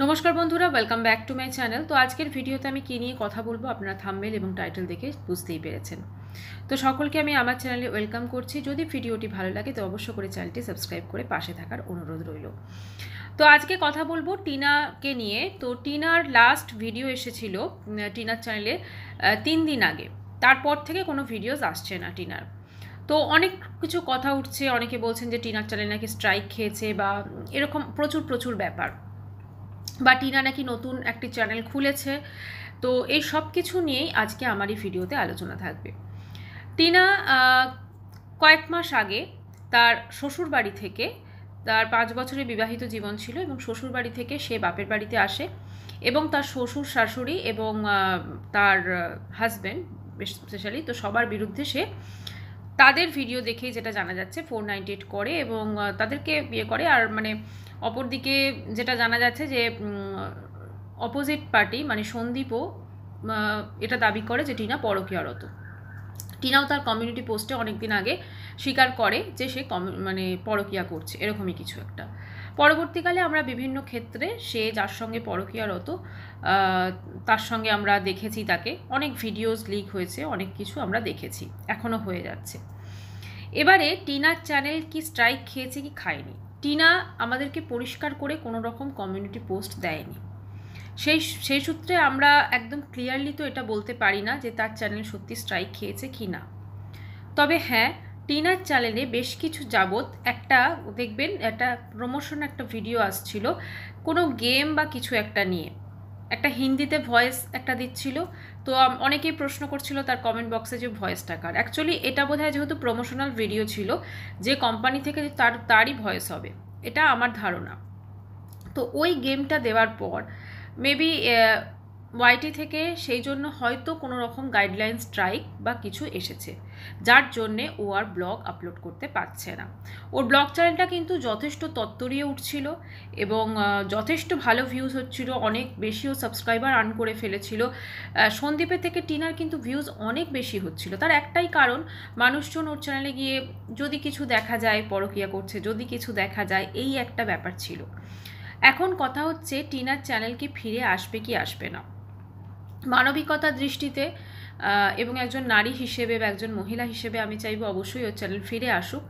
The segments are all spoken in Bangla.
নমস্কার বন্ধুরা, welcome back to my channel. তো আজকের ভিডিওতে আমি কী নিয়ে কথা বলবো আপনারা থাম্বনেল এবং টাইটেল দেখে বুঝতেই পেরেছেন। তো সকলকে আমি আমার চ্যানেলে ওয়েলকাম করছি। যদি ভিডিওটি ভালো লাগে তো অবশ্য করে চ্যানেলটি সাবস্ক্রাইব করে পাশে থাকার অনুরোধ রইল। তো আজকে কথা বলবো টিনাকে নিয়ে। তো টিনার লাস্ট ভিডিও এসেছিল টিনার চ্যানেলে 3 দিন আগে। তারপর থেকে কোনো ভিডিওস আসছে না টিনার। তো অনেক কিছু কথা উঠছে, অনেকে বলছেন যে টিনার চ্যানেল নাকি স্ট্রাইক খেয়েছে বা এরকম প্রচুর ব্যাপার, বা টিনা নাকি নতুন একটি চ্যানেল খুলেছে। তো এই সব কিছু নিয়েই আজকে আমার এই ভিডিওতে আলোচনা থাকবে। টিনা কয়েক মাস আগে তার শ্বশুর বাড়ি থেকে, তার 5 বছরের বিবাহিত জীবন ছিল এবং শ্বশুর বাড়ি থেকে সে বাপের বাড়িতে আসে এবং তার শ্বশুর শাশুড়ি এবং তার হাজব্যান্ড স্পেশালি, তো সবার বিরুদ্ধে সে তাদের ভিডিও দেখেই যেটা জানা যাচ্ছে 498 করে এবং তাদেরকে বিয়ে করে। আর মানে অপরদিকে যেটা জানা যাচ্ছে যে অপোজিট পার্টি মানে সন্দীপও এটা দাবি করে যে টিনা পরকীয়ারত। টিনাও তার কমিউনিটি পোস্টে অনেকদিন আগে স্বীকার করে যে সে মানে পরকীয়া করছে, এরকমই কিছু একটা। পরবর্তীকালে আমরা বিভিন্ন ক্ষেত্রে সে যার সঙ্গে পরকীয়ারত তার সঙ্গে আমরা দেখেছি, তাকে অনেক ভিডিওস লিক হয়েছে, অনেক কিছু আমরা দেখেছি, এখনও হয়ে যাচ্ছে। এবারে টিনার চ্যানেল কি স্ট্রাইক খেয়েছে কি খায়নি, টিনা আমাদেরকে পরিষ্কার করে কোনো রকম কমিউনিটি পোস্ট দেয়নি। সেই সূত্রে আমরা একদম ক্লিয়ারলি তো এটা বলতে পারি না যে তার চ্যানেল সত্যি স্ট্রাইক খেয়েছে কি না। তবে হ্যাঁ, টিনার চ্যানেলে বেশ কিছু যাবত একটা দেখবেন একটা প্রমোশন একটা ভিডিও আসছিল কোনো গেম বা কিছু একটা নিয়ে, একটা হিন্দিতে ভয়েস একটা দিচ্ছিল। তো অনেকেই প্রশ্ন করছিল তার কমেন্ট বক্সে যে ভয়েসটা কার। অ্যাকচুয়ালি এটা বোধহয় যেহেতু প্রমোশনাল ভিডিও ছিল, যে কোম্পানি থেকে তারই ভয়েস হবে, এটা আমার ধারণা। তো ওই গেমটা দেওয়ার পর মেবি ওয়াইটি থেকে সেই জন্য হয়তো কোনো রকম গাইডলাইন স্ট্রাইক বা কিছু এসেছে, যার জন্যে ও আর ব্লগ আপলোড করতে পারছে না। ওর ব্লগ চ্যানেলটা কিন্তু যথেষ্ট তত্তরিয়ে উঠছিল এবং যথেষ্ট ভালো ভিউজ হচ্ছিল, অনেক বেশিও সাবস্ক্রাইবার আর্ন করে ফেলেছিল। সন্দীপের থেকে টিনার কিন্তু ভিউজ অনেক বেশি হচ্ছিল। তার একটাই কারণ, মানুষজন ওর চ্যানেলে গিয়ে যদি কিছু দেখা যায় পরকীয়া করছে, যদি কিছু দেখা যায়, এই একটা ব্যাপার ছিল। এখন কথা হচ্ছে টিনার চ্যানেল কি ফিরে আসবে কি আসবে না। মানবিকতার দৃষ্টিতে এবং একজন নারী হিসেবে বা একজন মহিলা হিসেবে আমি চাইবো অবশ্যই ওর চ্যানেল ফিরে আসুক।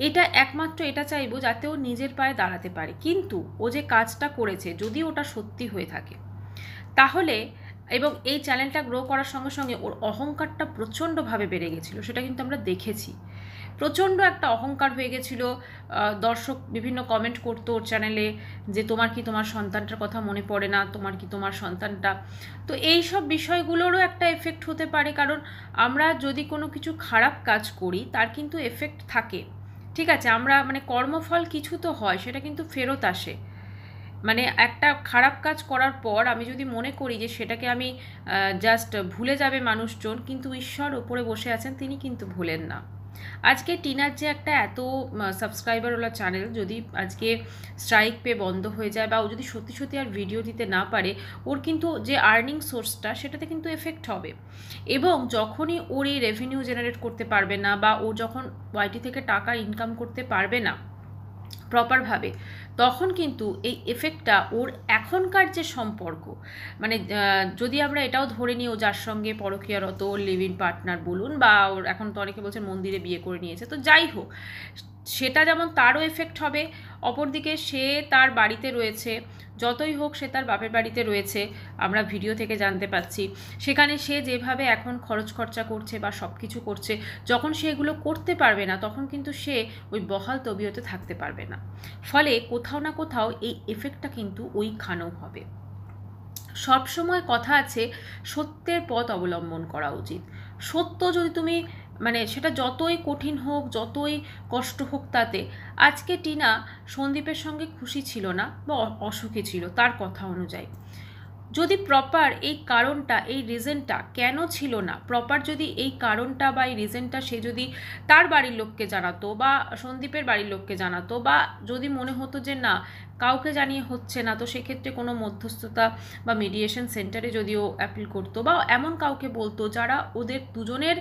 এটা একমাত্র এটা চাইবো যাতে ও নিজের পায়ে দাঁড়াতে পারে। কিন্তু ও যে কাজটা করেছে যদি ওটা সত্যি হয়ে থাকে তাহলে, এবং এই চ্যানেলটা গ্রো করার সঙ্গে সঙ্গে ওর অহংকারটা প্রচণ্ডভাবে বেড়ে গেছিলো, সেটা কিন্তু আমরা দেখেছি। প্রচণ্ড একটা অহংকার হয়ে গেছিলো। দর্শক বিভিন্ন কমেন্ট করতো ওর চ্যানেলে যে তোমার কি তোমার সন্তানটার কথা মনে পড়ে না, তোমার কি তোমার সন্তানটা। তো এই সব বিষয়গুলোরও একটা এফেক্ট হতে পারে, কারণ আমরা যদি কোনো কিছু খারাপ কাজ করি তার কিন্তু এফেক্ট থাকে। ঠিক আছে, আমরা মানে কর্মফল কিছু তো হয়, সেটা কিন্তু ফেরত আসে। মানে একটা খারাপ কাজ করার পর আমি যদি মনে করি যে সেটাকে আমি জাস্ট ভুলে যাবে মানুষজন, কিন্তু ঈশ্বর ওপরে বসে আছেন, তিনি কিন্তু ভুলেন না। আজকে টিনার যে একটা এত সাবস্ক্রাইবারওয়ালা চ্যানেল যদি আজকে স্ট্রাইক পেয়ে বন্ধ হয়ে যায়, বা ও যদি সত্যি আর ভিডিও দিতে না পারে, ওর কিন্তু যে আর্নিং সোর্সটা সেটাতে কিন্তু এফেক্ট হবে। এবং যখনই ওর এই রেভিনিউ জেনারেট করতে পারবে না, বা ও যখন ওয়াইটি থেকে টাকা ইনকাম করতে পারবে না প্রপারভাবে, তখন কিন্তু এই এফেক্টটা ওর এখনকার যে সম্পর্ক, মানে যদি আমরা এটাও ধরে নিই ও যার সঙ্গে পরকীয়ারত লিভ ইন পার্টনার বলুন, বা ওর এখন তো অনেকে বলছেন মন্দিরে বিয়ে করে নিয়েছে, তো যাই হোক, সেটা যেমন তারও এফেক্ট হবে, অপরদিকে সে তার বাড়িতে রয়েছে, যতই হোক সে তার বাপের বাড়িতে রয়েছে, আমরা ভিডিও থেকে জানতে পাচ্ছি। সেখানে সে যেভাবে এখন খরচ খরচা করছে বা সব কিছু করছে, যখন সে এগুলো করতে পারবে না তখন কিন্তু সে ওই বহাল তবিয়তে থাকতে পারবে না। ফলে কোথাও না কোথাও এই এফেক্টটা কিন্তু ওইখানেও হবে। সবসময় কথা আছে সত্যের পথ অবলম্বন করা উচিত। সত্য যদি তুমি মানে সেটা যতই কঠিন হোক, যতই কষ্ট হোক, তাতে আজকে টিনা সন্দীপের সঙ্গে খুশি ছিল না বা অসুখী ছিল তার কথা অনুযায়ী। যদি প্রপার এই কারণটা, এই রিজনটা কেন ছিল না, প্রপার যদি এই কারণটা বা এই রিজনটা সে যদি তার বাড়ির লোককে জানাতো বা সন্দীপের বাড়ির লোককে জানাতো, বা যদি মনে হতো যে না কাউকে জানিয়ে হচ্ছে না, তো সেক্ষেত্রে কোনো মধ্যস্থতা বা মিডিয়েশন সেন্টারে যদিও অ্যাপিল করতো, বা এমন কাউকে বলতো যারা ওদের দুজনের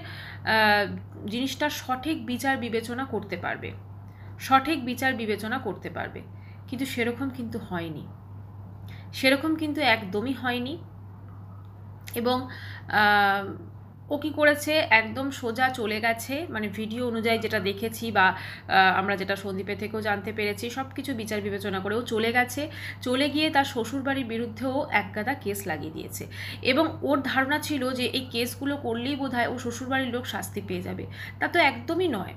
জিনিসটা সঠিক বিচার বিবেচনা করতে পারবে, কিন্তু সেরকম কিন্তু হয়নি। সেরকম কিন্তু একদমই হয়নি। এবং ও কী করেছে, একদম সোজা চলে গেছে, মানে ভিডিও অনুযায়ী যেটা দেখেছি বা আমরা যেটা সন্দীপের থেকেও জানতে পেরেছি, সব কিছু বিচার বিবেচনা করেও চলে গেছে। চলে গিয়ে তার শ্বশুরবাড়ির বিরুদ্ধেও একগাদা কেস লাগিয়ে দিয়েছে এবং ওর ধারণা ছিল যে এই কেসগুলো করলেই বোধহয় ও শ্বশুরবাড়ির লোক শাস্তি পেয়ে যাবে। তা তো একদমই নয়,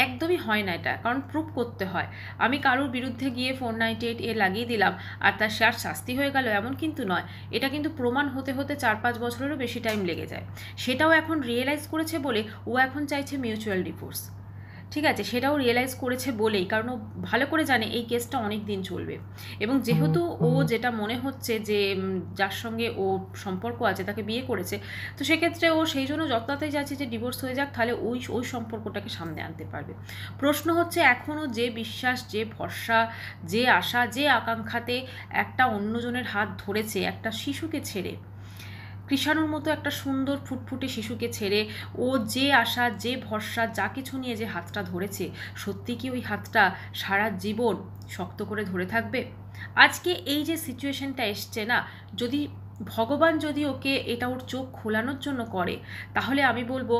একদমই হয় না এটা, কারণ প্রুফ করতে হয়। আমি কারোর বিরুদ্ধে গিয়ে 498 এ লাগিয়ে দিলাম আর তার শাস্তি হয়ে গেল এমন কিন্তু নয়। এটা কিন্তু প্রমাণ হতে হতে 4-5 বছরেরও বেশি টাইম লেগে যায়। সেটাও এখন রিয়েলাইজ করেছে বলে ও এখন চাইছে মিউচুয়াল ডিভোর্স। ঠিক আছে, সেটাও রিয়েলাইজ করেছে বলেই, কারণ ও ভালো করে জানে এই কেসটা অনেক দিন চলবে এবং যেহেতু ও যেটা মনে হচ্ছে যে যার সঙ্গে ও সম্পর্ক আছে তাকে বিয়ে করেছে, তো সেক্ষেত্রে ও সেই জন্য যত্নাতেই যাচ্ছে যে ডিভোর্স হয়ে যাক, তাহলে ওই সম্পর্কটাকে সামনে আনতে পারবে। প্রশ্ন হচ্ছে এখনও যে বিশ্বাস, যে ভরসা, যে আশা, যে আকাঙ্ক্ষাতে একটা অন্যজনের হাত ধরেছে, একটা শিশুকে ছেড়ে, কৃষাণুর মতো একটা সুন্দর ফুটফুটে শিশুকে ছেড়ে ও যে আশা, যে ভরসা, যা কিছু নিয়ে যে হাতটা ধরেছে, সত্যি কি ওই হাতটা সারা জীবন শক্ত করে ধরে থাকবে? আজকে এই যে সিচুয়েশনটা এসছে না, যদি ভগবান যদি ওকে এটা ওর চোখ খোলানোর জন্য করে, তাহলে আমি বলবো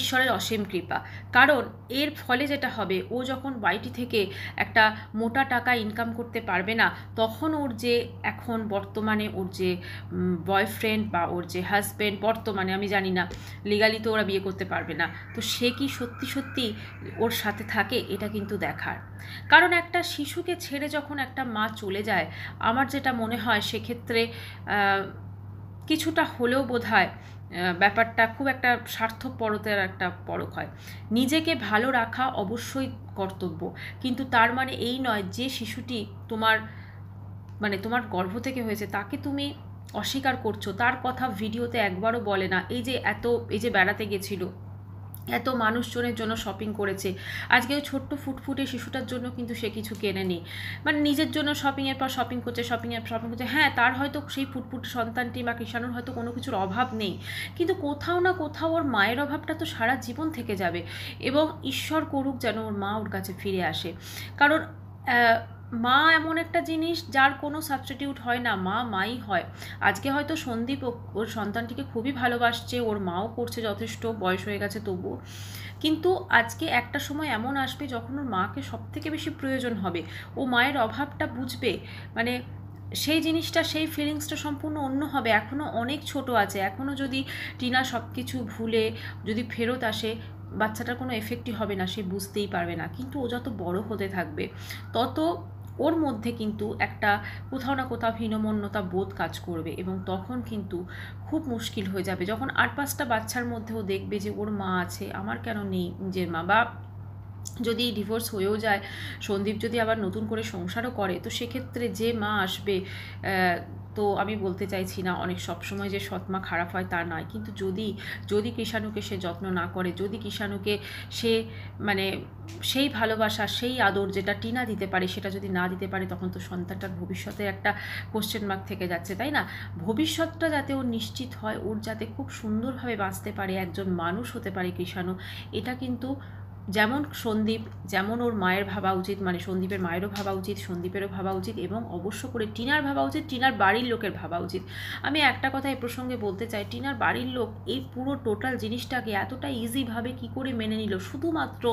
ঈশ্বরের অসীম কৃপা। কারণ এর ফলে যেটা হবে, ও যখন ওয়াইটি থেকে একটা মোটা টাকা ইনকাম করতে পারবে না, তখন ওর যে এখন বর্তমানে ওর যে বয়ফ্রেন্ড বা ওর যে হাজব্যান্ড, বর্তমানে আমি জানি না, লিগালি তো ওরা বিয়ে করতে পারবে না, তো সে কি সত্যি সত্যি ওর সাথে থাকে, এটা কিন্তু দেখার। কারণ একটা শিশুকে ছেড়ে যখন একটা মা চলে যায়, আমার যেটা মনে হয় সেক্ষেত্রে কিছুটা হলেও বোধহয় ব্যাপারটা খুব একটা স্বার্থপরতার একটা পরখ হয়। নিজেকে ভালো রাখা অবশ্যই কর্তব্য, কিন্তু তার মানে এই নয় যে শিশুটি তোমার গর্ভ থেকে হয়েছে তাকে তুমি অস্বীকার করছো, তার কথা ভিডিওতে একবারও বলে না। এই যে বেড়াতে গেছিল, এত মানুষজনের জন্য শপিং করেছে, আজকে ওই ছোট্ট ফুটফুটে শিশুটার জন্য কিন্তু সে কিছু কেনেনি, মানে নিজের জন্য শপিংয়ের পর শপিং করছে, শপিং করছে। হ্যাঁ, তার হয়তো সেই ফুটফুটে সন্তানটি বা কৃষাণুর হয়তো কোনো কিছুর অভাব নেই, কিন্তু কোথাও না কোথাও ওর মায়ের অভাবটা তো সারা জীবন থেকে যাবে এবং ঈশ্বর করুক যেন ওর মা ওর কাছে ফিরে আসে। কারণ মা এমন একটা জিনিস যার কোনো সাবস্টিটিউট হয় না, মা মাই হয়। আজকে হয়তো সন্দীপ ওর সন্তানটিকে খুবই ভালোবাসছে, ওর মাও করছে, যথেষ্ট বয়স হয়ে গেছে তবুও, কিন্তু আজকে একটা সময় এমন আসবে যখন ওর মাকে সবথেকে বেশি প্রয়োজন হবে, ও মায়ের অভাবটা বুঝবে, মানে সেই জিনিসটা, সেই ফিলিংসটা সম্পূর্ণ অন্য হবে। এখনও অনেক ছোট আছে, এখনও যদি টিনা সব কিছু ভুলে যদি ফেরত আসে, বাচ্চাটার কোনো এফেক্টই হবে না, সে বুঝতেই পারবে না। কিন্তু ও যত বড় হতে থাকবে, তত ওর মধ্যে কিন্তু একটা কোথাও না কোথাও হীনমন্যতা বোধ কাজ করবে এবং তখন কিন্তু খুব মুশকিল হয়ে যাবে, যখন 8-5টা বাচ্চার মধ্যেও দেখবে যে ওর মা আছে, আমার কেন নেই নিজের মা। বা যদি ডিভোর্স হয়েও যায়, সন্দীপ যদি আবার নতুন করে সংসারও করে, তো সেক্ষেত্রে যে মা আসবে, তো আমি বলতে চাইছি না অনেক সবসময় যে সৎমা খারাপ হয় তা নয়, কিন্তু যদি কৃষাণুকে সে যত্ন না করে, যদি কৃষাণুকে সে মানে সেই ভালোবাসা, সেই আদর যেটা টিনা দিতে পারে সেটা যদি না দিতে পারে, তখন তো সন্তানটার ভবিষ্যতে একটা কোশ্চেন মার্ক থেকে যাচ্ছে, তাই না? ভবিষ্যৎটা যাতে ওর নিশ্চিত হয়, ওর যাতে খুব সুন্দরভাবে বাঁচতে পারে, একজন মানুষ হতে পারে কৃষাণু, এটা কিন্তু যেমন সন্দীপ, যেমন ওর মায়ের ভাবা উচিত, মানে সন্দীপের মায়েরও ভাবা উচিত, সন্দীপেরও ভাবা উচিত এবং অবশ্য করে টিনার ভাবা উচিত, টিনার বাড়ির লোকের ভাবা উচিত। আমি একটা কথা এই প্রসঙ্গে বলতে চাই, টিনার বাড়ির লোক এই পুরো টোটাল জিনিসটাকে এতটা ইজিভাবে কী করে মেনে নিল? শুধুমাত্র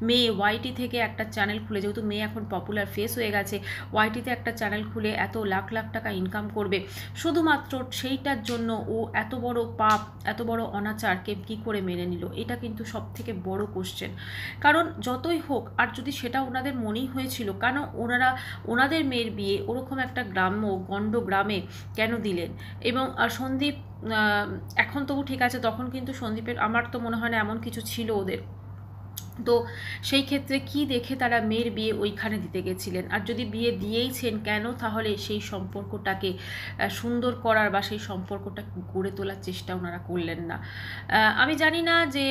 মেয়ে ওয়াইটি থেকে একটা চ্যানেল খুলে, যেহেতু মেয়ে এখন পপুলার ফেস হয়ে গেছে, ওয়াইটিতে একটা চ্যানেল খুলে এত লাখ লাখ টাকা ইনকাম করবে, শুধুমাত্র সেইটার জন্য ও এত বড় পাপ, এত বড় অনাচারকে কী করে মেনে নিল? এটা কিন্তু সব থেকে বড় কোশ্চেন। কারণ যতই হোক, আর যদি সেটা ওনাদের মনেই হয়েছিল, কেন ওনাদের মেয়ের বিয়ে ওরকম একটা গণ্ড গ্রামে কেন দিলেন? এবং সন্দীপ এখন তবু ঠিক আছে, তখন কিন্তু সন্দীপের আমার তো মনে হয় না এমন কিছু ছিল ওদের, তো সেই ক্ষেত্রে কি দেখে তারা মেয়ের বিয়ে ওইখানে দিতে গেছিলেন? আর যদি বিয়ে দিয়েইছেন, কেন তাহলে সেই সম্পর্কটাকে সুন্দর করার বা সেই সম্পর্কটা গড়ে তোলার চেষ্টা ওনারা করলেন না? আমি জানি না যে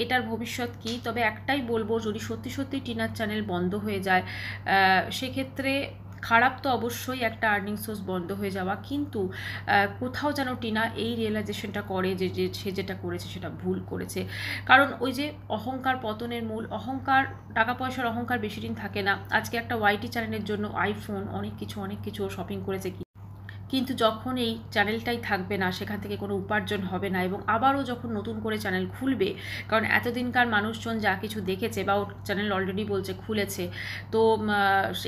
এটার ভবিষ্যৎ কী, তবে একটাই বলবো, যদি সত্যি সত্যি টিনার চ্যানেল বন্ধ হয়ে যায়, সেক্ষেত্রে খারাপ তো অবশ্যই একটা আর্নিং সোর্স বন্ধ হয়ে যাওয়া, কিন্তু কোথাও যেন টিনা এই রিয়েলাইজেশনটা করে যে সে যেটা করেছে সেটা ভুল করেছে। কারণ ওই যে অহংকার পতনের মূল, অহংকার, টাকা পয়সার অহংকার বেশি দিন থাকে না। আজকে একটা ওয়াইটি চ্যানেলের জন্য আইফোন, অনেক কিছু শপিং করেছে, কিন্তু যখন এই চ্যানেলটাই থাকবে না, সেখান থেকে কোনো উপার্জন হবে না, এবং আবারও যখন নতুন করে চ্যানেল খুলবে, কারণ এতদিনকার মানুষজন যা কিছু দেখেছে বা ওর চ্যানেল অলরেডি বলছে খুলেছে, তো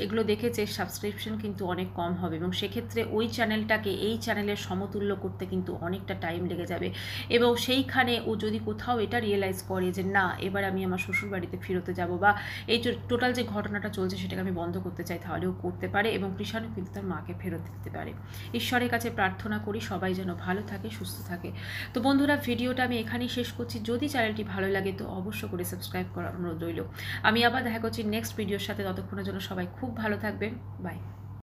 এগুলো দেখেছে সাবস্ক্রিপশন কিন্তু অনেক কম হবে, এবং সেক্ষেত্রে ওই চ্যানেলটাকে এই চ্যানেলের সমতুল্য করতে কিন্তু অনেকটা টাইম লেগে যাবে। এবং সেইখানে ও যদি কোথাও এটা রিয়েলাইজ করে যে না, এবার আমি আমার শ্বশুরবাড়িতে ফিরতে যাব, বা এই টোটাল যে ঘটনাটা চলছে সেটাকে আমি বন্ধ করতে চাই, তাহলেও করতে পারে, এবং কৃষাণও কিন্তু তার মাকে ফেরত দিতে পারে। ঈশ্বরের কাছে প্রার্থনা করি সবাই যেন ভালো থাকে, সুস্থ থাকে। তো বন্ধুরা, ভিডিওটা আমি এখানেই শেষ করছি। যদি চ্যানেলটি ভালো লাগে তো অবশ্য করে সাবস্ক্রাইব করার অনুরোধ রইল। আমি আবার দেখা করছি নেক্সট ভিডিওর সাথে। ততক্ষণের জন্য সবাই খুব ভালো থাকবেন। বাই।